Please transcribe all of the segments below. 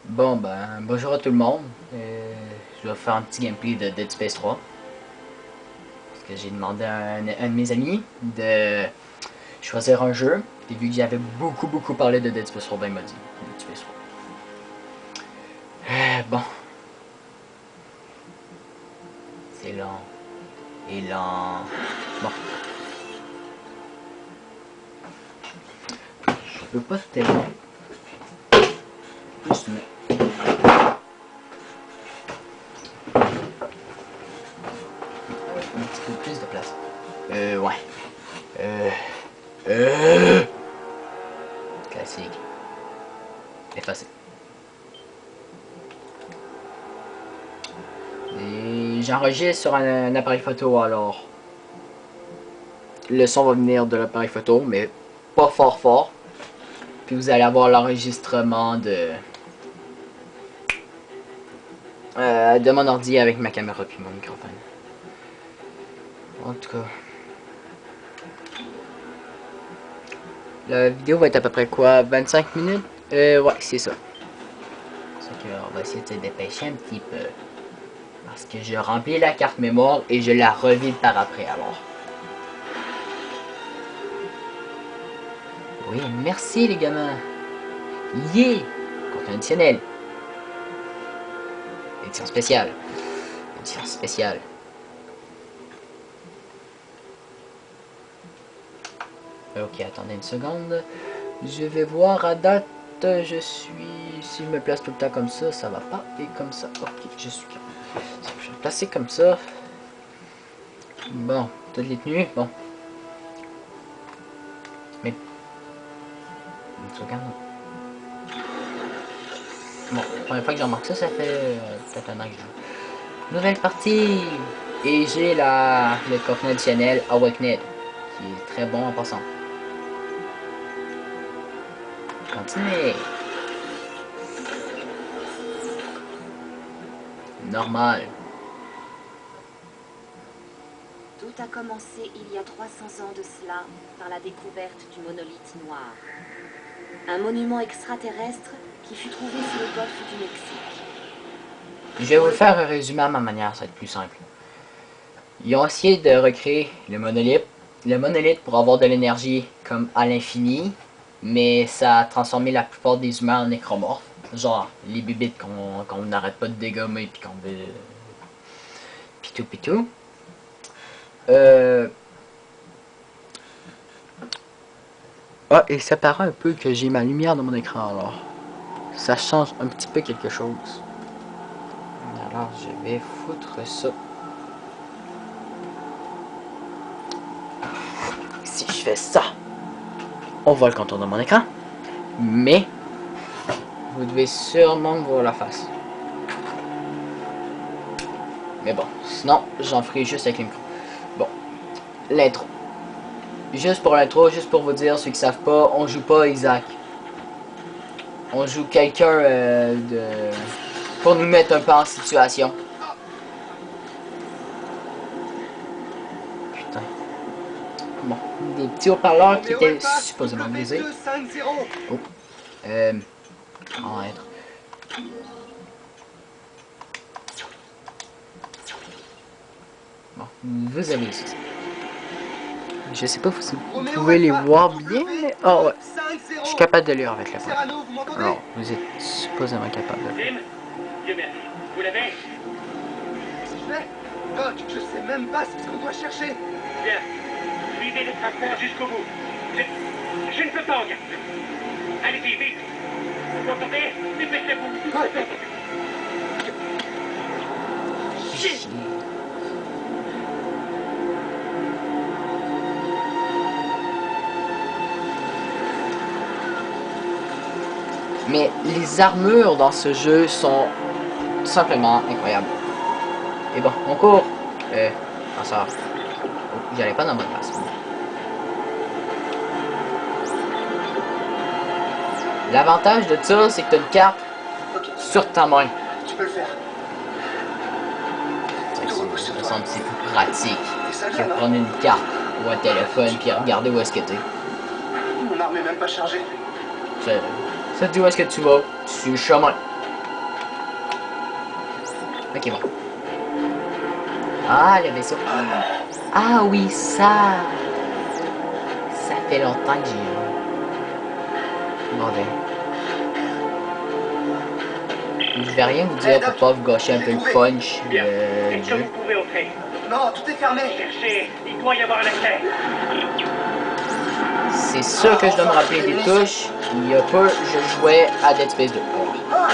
Bon ben, bonjour à tout le monde. Je vais faire un petit gameplay de Dead Space 3. Parce que j'ai demandé à un de mes amis de choisir un jeu. Et vu que j'avais beaucoup parlé de Dead Space 3, ben il m'a dit Dead Space 3. Bon, c'est lent. Et lent. Bon, je peux pas tellement. Juste un petit peu plus de place. Ouais. Classique. Effacé. Et j'enregistre sur un appareil photo, alors le son va venir de l'appareil photo, mais pas fort. Puis vous allez avoir l'enregistrement de mon ordi avec ma caméra puis mon microphone. En tout cas, la vidéo va être à peu près quoi, 25 minutes? Ouais, c'est ça. On va essayer de se dépêcher un petit peu. Parce que je remplis la carte mémoire et je la revide par après, alors. Oui, merci les gamins. Yeah! Contenu additionnel. Édition spéciale. Édition spéciale. Ok, attendez une seconde. Je vais voir à date. Je suis... Si je me place tout le temps comme ça va pas. Et comme ça. Ok, je suis... Je vais me placer comme ça. Bon, toutes les tenues. Bon. Mais... Une seconde. Bon, la première fois que j'en remarque ça, ça fait peut-être un an que je joue. Nouvelle partie! Et j'ai le contenu additionnel Awakened, qui est très bon en passant. Continuez! Normal. Tout a commencé il y a 300 ans de cela par la découverte du monolithe noir. Un monument extraterrestre qui fut trouvé sur le golfe du Mexique. Je vais vous faire un résumé à ma manière, ça va être plus simple. Ils ont essayé de recréer le monolithe. Le monolithe pour avoir de l'énergie comme à l'infini, mais ça a transformé la plupart des humains en nécromorphes. Genre les bibites qu'on n'arrête pas de dégommer puis qu'on veut... Pitou. Ah, et ça paraît un peu que j'ai ma lumière dans mon écran, alors ça change un petit peu quelque chose. Alors je vais foutre ça. Si je fais ça, on voit le contour de mon écran, mais vous devez sûrement voir la face. Mais bon, sinon j'en ferai juste avec les micros. Bon, l'intro. Juste pour l'intro, juste pour vous dire, ceux qui savent pas, on joue pas Isaac. On joue quelqu'un pour nous mettre un peu en situation. Putain. Bon, des petits haut-parleurs qui étaient supposément brisés. Oh. On va être. Bon, vous avez ici. Je sais pas si vous pouvez les voir bien, mais... Oh ouais. Je suis capable de lire avec la voix. Alors, vous êtes supposément capable de lire. Dieu merci. Vous l'avez? Qu'est-ce que je fais? Doc, je sais même pas ce qu'on doit chercher. Bien. Suivez le traceur jusqu'au bout. Je ne peux pas en garder. Allez-y, vite. Vous m'entendez? Dépêchez-vous. Shit! Mais les armures dans ce jeu sont tout simplement incroyables. Et bon, on court. Ah ça. Oh, j'allais pas dans la bonne place. L'avantage de ça, c'est que tu as une carte sur ta main. Tu peux le faire. Ça me semble que c'est plus pratique que prendre une carte ou un téléphone puis regarder où est-ce que t'es. Mon arme est même pas chargée. Ça te dit où est-ce que tu vas, tu suis le chemin. Ok, bon. Ah, le vaisseau. Ah oui, ça. Ça fait longtemps que j'ai vu. Bon, ben. Je vais rien vous dire pour pas vous gâcher un peu le punch Bien. du Est-ce que jeu. vous pouvez entrer? Non, tout est fermé. Cherchez, il doit y avoir un accès. C'est sûr que je dois me rappeler des touches. Il y a peu, je jouais à Dead Space 2. Ah,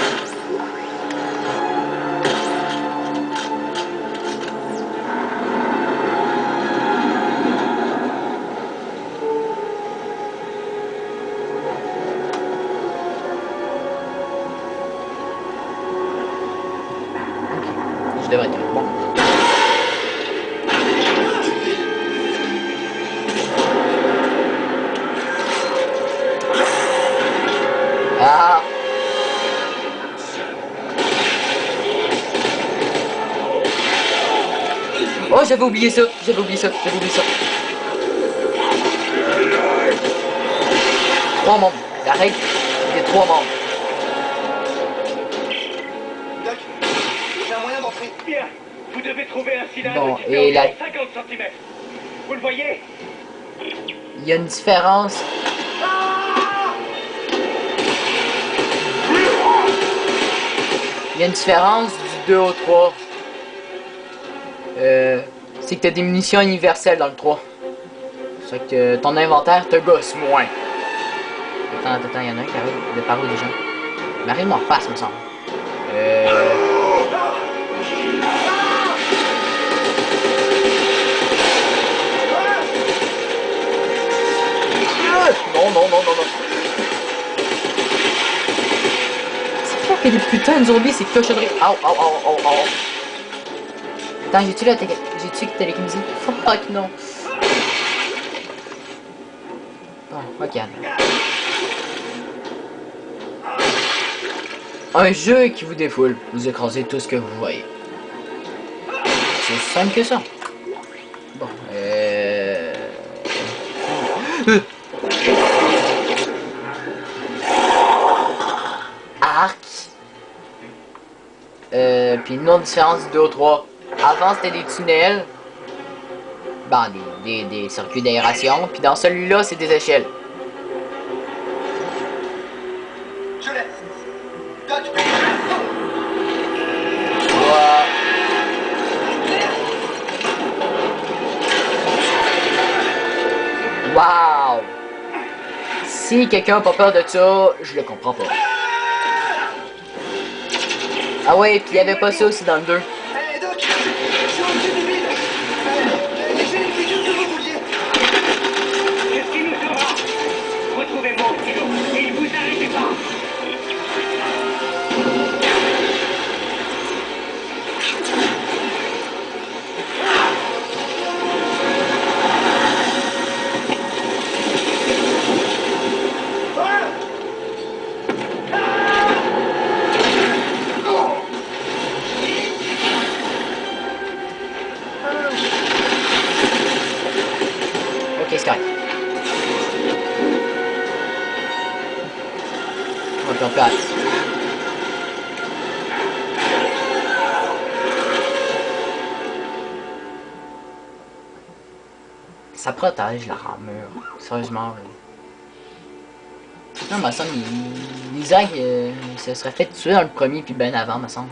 Je devrais être bon. Ah! Oh, j'avais oublié ça! J'avais oublié ça! J'avais oublié ça! 3 membres. La règle des 3 membres. Doc, j'ai un moyen d'entrer. Bien. Vous devez trouver un cylindre Bon, qui fait et la- environ 50 cm. Vous le voyez? Il y a une différence. Il y a une différence du 2 au 3. C'est que t'as des munitions universelles dans le 3. C'est que ton inventaire te gosse moins. Attends, il y en a un qui arrive de par où déjà? Il m'arrive d'en face, me semble. Non. C'est pas qu'il y a des putains de zombies, c'est cochonnerie. Au. Attends, j'ai-tu télékinésie? Fuck, non. Bon, ok. Un jeu qui vous défoule. Vous écrasez tout ce que vous voyez. C'est aussi simple que ça. Bon, Arc. Puis une autre différence du 2 au 3. Avant, c'était des tunnels. Bon, des circuits d'aération. Puis dans celui-là, c'est des échelles. Je l'ai. Doc, Wow! Si quelqu'un n'a pas peur de ça, je le comprends pas. Ah ouais, puis il y avait pas ça aussi dans le 2. hé Doc, je suis rendu débile. J'ai les figures que vous vouliez. Qu'est-ce qui nous sauvera? Retrouvez-moi au kilo et ne vous arrêtez pas. Ok, c'est correct. On peut aller. Ça protège l'armure. Sérieusement. Non, me semble, Isaac se serait fait tuer dans le premier, puis ben avant, me semble.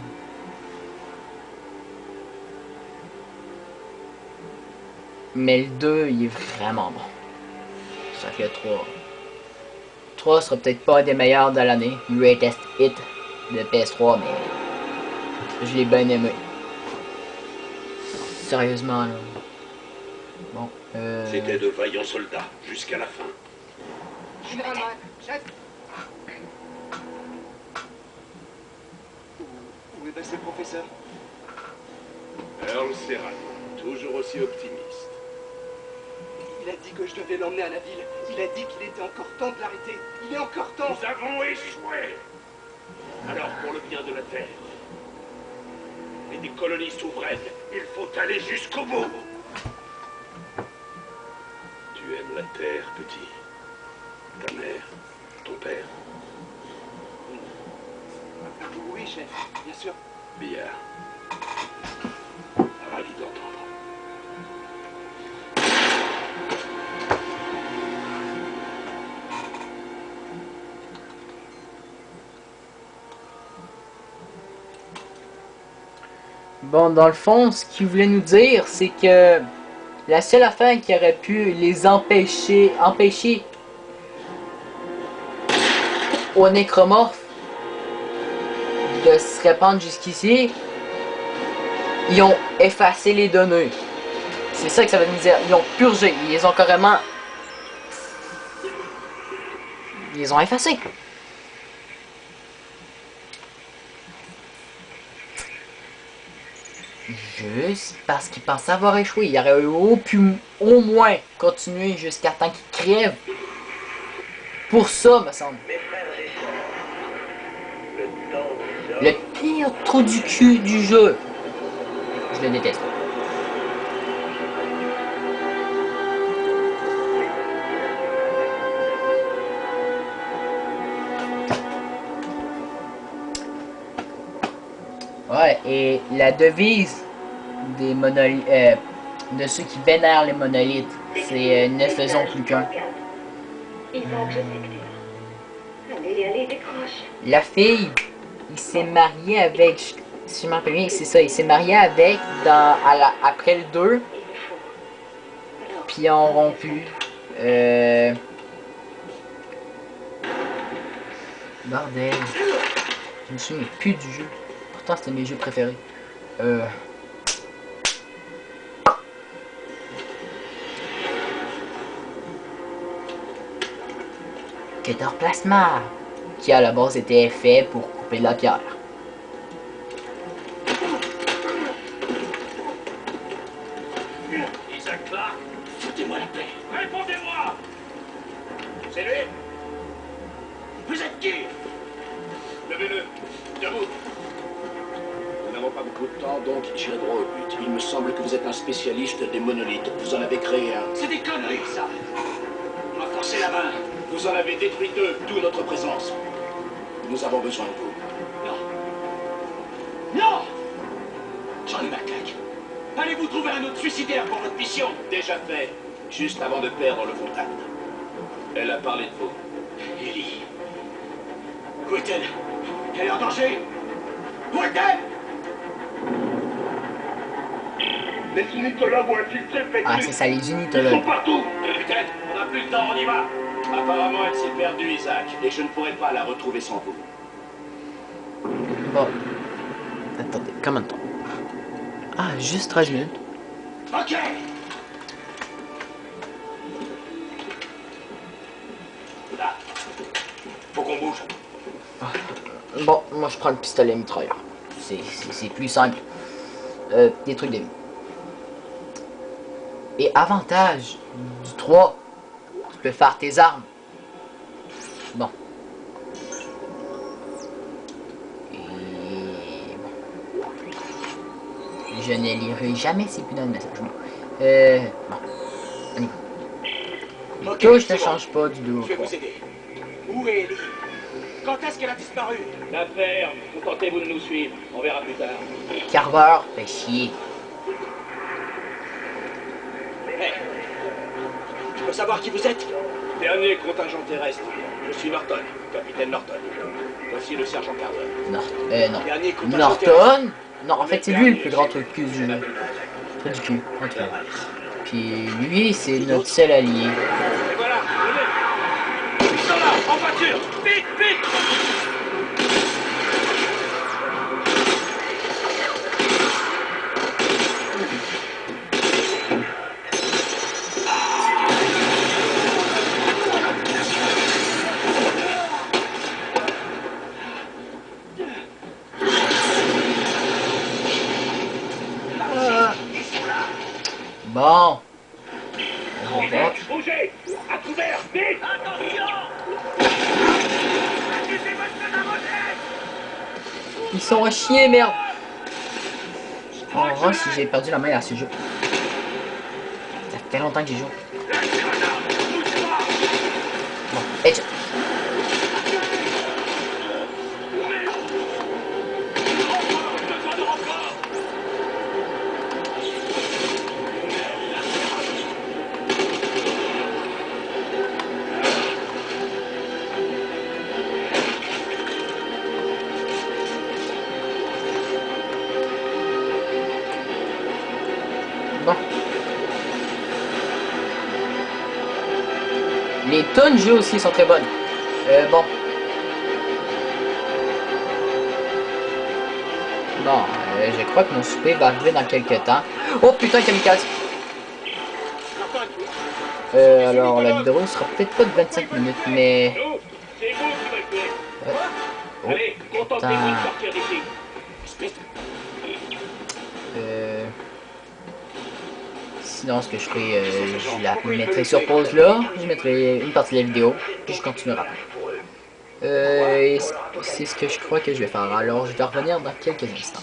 Mais le 2, il est vraiment bon. Ça fait le 3. 3 sera peut-être pas un des meilleurs de l'année. Greatest hit de PS3, mais je l'ai bien aimé. Sérieusement, là. Bon, C'était de vaillants soldats, jusqu'à la fin. Général Moran, chef. Où est passé le professeur? Earl Serrano, toujours aussi optimiste. Il a dit que je devais l'emmener à la ville. Il a dit qu'il était encore temps de l'arrêter. Il est encore temps. Nous avons échoué. Alors, pour le bien de la Terre et des colonies souveraines, il faut aller jusqu'au bout. Tu aimes la Terre, petit? Ta mère, ton père? Oui, chef, bien sûr. Billard. Ravi d'entendre. Bon, dans le fond, ce qu'il voulait nous dire, c'est que la seule affaire qui aurait pu les empêcher aux nécromorphes de se répandre jusqu'ici, ils ont effacé les données. C'est ça que ça veut nous dire. Ils ont purgé. Ils les ont carrément... Ils les ont effacés. Juste parce qu'ils pensaient avoir échoué. Ils auraient pu au moins continuer jusqu'à temps qu'ils crèvent. Pour ça, me semble. Le pire trou du cul du jeu. Je le déteste. Ouais, et la devise des monolithes, de ceux qui vénèrent les monolithes, c'est ne faisons plus qu'un. La fille, il s'est marié avec, si je m'en rappelle bien, c'est ça, il s'est marié avec après le 2, puis ils ont rompu. Bordel, je me souviens plus du jeu. Pourtant c'était mes jeux préférés. Keter Plasma, qui à la base était fait pour couper de la pierre. Isaac Clarke, foutez-moi la paix. Répondez-moi. C'est lui? Vous êtes qui? Levez-le. Debout. Nous n'avons pas beaucoup de temps, donc j'irai droit au but. Il me semble que vous êtes un spécialiste des monolithes. Vous en avez créé un. C'est des conneries, ça. On m'a forcé la main. Vous en avez détruit deux, d'où notre présence. Nous avons besoin de vous. Non. Non. J'en ai ma claque. Allez-vous trouver un autre suicidaire pour votre mission? Déjà fait, juste avant de perdre le contact. Elle a parlé de vous. Ellie. Où est-elle? Elle est en danger? Où est-elle? Les unitologues ont infiltré le Ah, c'est ça, les Ils sont unitologues. partout. Capitaine, on n'a plus le temps, on y va. Apparemment, elle s'est perdue, Isaac, et je ne pourrai pas la retrouver sans vous. Bon. Attendez, combien de temps? Ah, juste 13 minutes. Ok. Là. Faut qu'on bouge. Bon, moi je prends le pistolet mitrailleur. C'est plus simple. Des trucs de vie. Et avantage du 3, tu peux faire tes armes. Bon. Et bon. Je ne lirai jamais ces plus dans le message. Bon. Bon. On y va. Les touches ne changent pas du 2 au Je vais 3. vous aider. Où est Ellie? Quand est-ce qu'elle a disparu? La ferme. Contentez-vous de nous suivre. On verra plus tard. Carver, fait chier. Hey. Je peux savoir qui vous êtes? Dernier contingent terrestre. Je suis Norton, capitaine Norton. Voici le sergent Carver. Non. Dernier contingent Norton? Non, en fait, c'est lui le plus grand truc du jeu. Truc du cul. En tout cas. Puis lui, c'est notre seul allié. Et voilà, venez. Ils sont là, en voiture. Vite, vite. Bon. On va. Isaac, bougez. À couvert, vite. Attention. Ils sont à chier, merde. On verra si j'ai perdu la main à ce jeu. Ça fait longtemps que j'y joue. Bon, headshot. tonnes de jeux aussi sont très bonnes. Bon. Bon, je crois que mon souper va arriver dans quelques temps. Oh putain, kamikaze! Alors la vidéo sera peut-être pas de 25 minutes, mais... C'est vous qui va le tuer. Oh, Allez, contentez-vous de sortir d'ici. Sinon, ce que je ferai, je la mettrai sur pause là, je mettrai une partie de la vidéo, puis je continuerai. Et c'est ce que je crois que je vais faire. Alors, je vais revenir dans quelques instants.